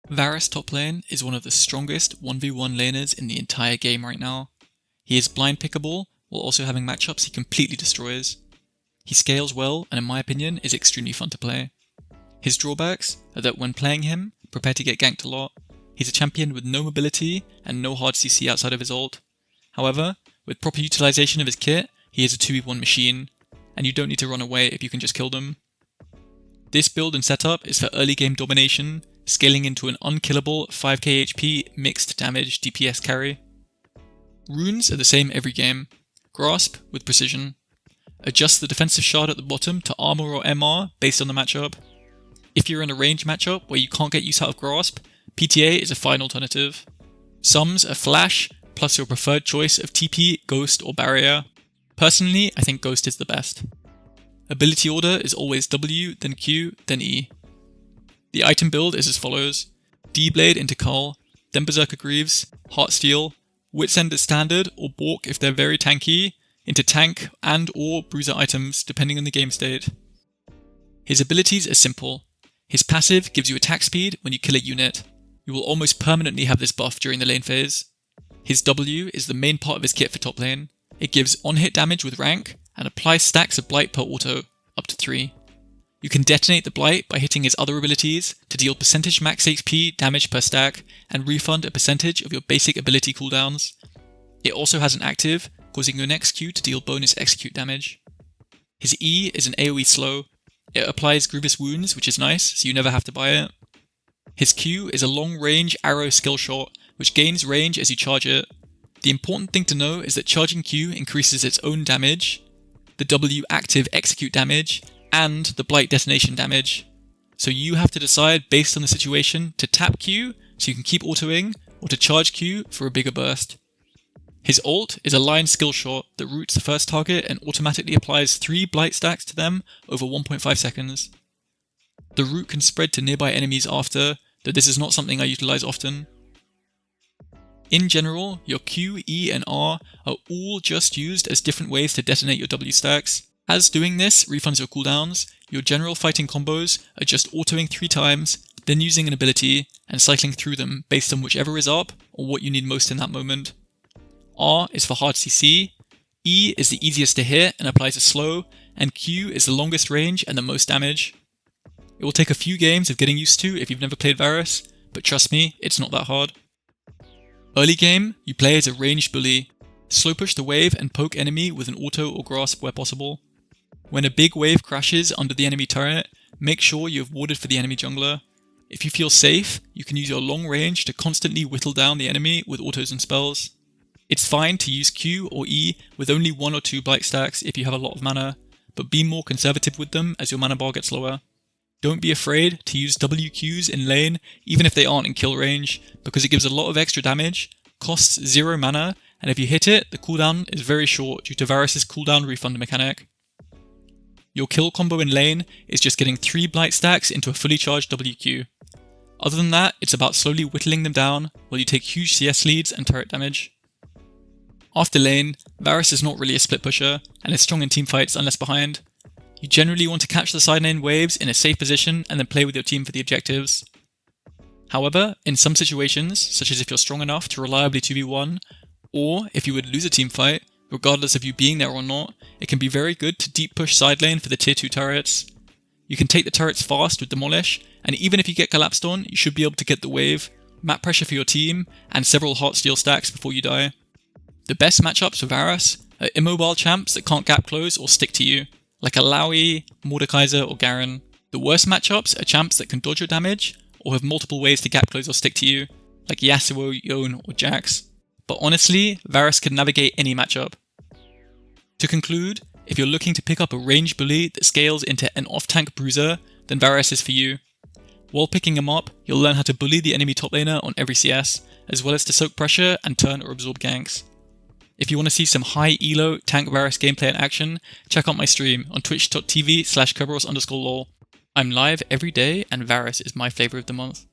VARUS top lane is one of the strongest 1v1 laners in the entire game right now. He is blind pickable, while also having matchups he completely destroys. He scales well and in my opinion is extremely fun to play. His drawbacks are that when playing him, prepare to get ganked a lot. He's a champion with no mobility and no hard CC outside of his ult. However, with proper utilization of his kit, he is a 2v1 machine, and you don't need to run away if you can just kill them. This build and setup is for early game domination, scaling into an unkillable 5k HP mixed damage DPS carry. Runes are the same every game. Grasp with precision. Adjust the defensive shard at the bottom to armor or MR based on the matchup. If you're in a range matchup where you can't get use out of Grasp, PTA is a fine alternative. Sums are Flash, plus your preferred choice of TP, Ghost or Barrier. Personally, I think Ghost is the best. Ability order is always W, then Q, then E. The item build is as follows: D-Blade into Cull, then Berserker Greaves, Heartsteel, Wits End as standard or Bork if they're very tanky, into tank and or bruiser items depending on the game state. His abilities are simple. His passive gives you attack speed when you kill a unit. You will almost permanently have this buff during the lane phase. His W is the main part of his kit for top lane. It gives on-hit damage with rank and applies stacks of blight per auto, up to 3. You can detonate the blight by hitting his other abilities to deal percentage max HP damage per stack and refund a percentage of your basic ability cooldowns. It also has an active, causing your next Q to deal bonus execute damage. His E is an AoE slow. It applies grievous wounds, which is nice, so you never have to buy it. His Q is a long range arrow skill shot, which gains range as you charge it. The important thing to know is that charging Q increases its own damage, the W active execute damage, and the blight detonation damage. So you have to decide based on the situation to tap Q so you can keep autoing, or to charge Q for a bigger burst. His ult is a line skill shot that roots the first target and automatically applies 3 blight stacks to them over 1.5 seconds. The root can spread to nearby enemies after, though this is not something I utilize often. In general, your Q, E and R are all just used as different ways to detonate your W stacks. As doing this refunds your cooldowns, your general fighting combos are just autoing 3 times, then using an ability and cycling through them based on whichever is up or what you need most in that moment. R is for hard CC, E is the easiest to hit and applies a slow, and Q is the longest range and the most damage. It will take a few games of getting used to if you've never played VARUS, but trust me, it's not that hard. Early game, you play as a ranged bully. Slow push the wave and poke enemy with an auto or grasp where possible. When a big wave crashes under the enemy turret, make sure you have warded for the enemy jungler. If you feel safe, you can use your long range to constantly whittle down the enemy with autos and spells. It's fine to use Q or E with only 1 or 2 blight stacks if you have a lot of mana, but be more conservative with them as your mana bar gets lower. Don't be afraid to use WQs in lane even if they aren't in kill range, because it gives a lot of extra damage, costs 0 mana, and if you hit it, the cooldown is very short due to Varus' cooldown refund mechanic. Your kill combo in lane is just getting 3 blight stacks into a fully charged WQ. Other than that, it's about slowly whittling them down while you take huge CS leads and turret damage. After lane, Varus is not really a split pusher, and is strong in teamfights unless behind. You generally want to catch the side lane waves in a safe position and then play with your team for the objectives. However, in some situations, such as if you're strong enough to reliably 2v1, or if you would lose a teamfight, regardless of you being there or not, it can be very good to deep push side lane for the tier 2 turrets. You can take the turrets fast with Demolish, and even if you get collapsed on, you should be able to get the wave, map pressure for your team, and several heartsteel stacks before you die. The best matchups for Varus are immobile champs that can't gap close or stick to you, like a Lowy, Mordekaiser or Garen. The worst matchups are champs that can dodge your damage, or have multiple ways to gap close or stick to you, like Yasuo, Yone or Jax. But honestly, Varus can navigate any matchup. To conclude, if you're looking to pick up a ranged bully that scales into an off-tank bruiser, then Varus is for you. While picking him up, you'll learn how to bully the enemy top laner on every CS, as well as to soak pressure and turn or absorb ganks. If you want to see some high elo tank Varus gameplay in action, check out my stream on twitch.tv/kerberos_lol. I'm live every day and Varus is my flavor of the month.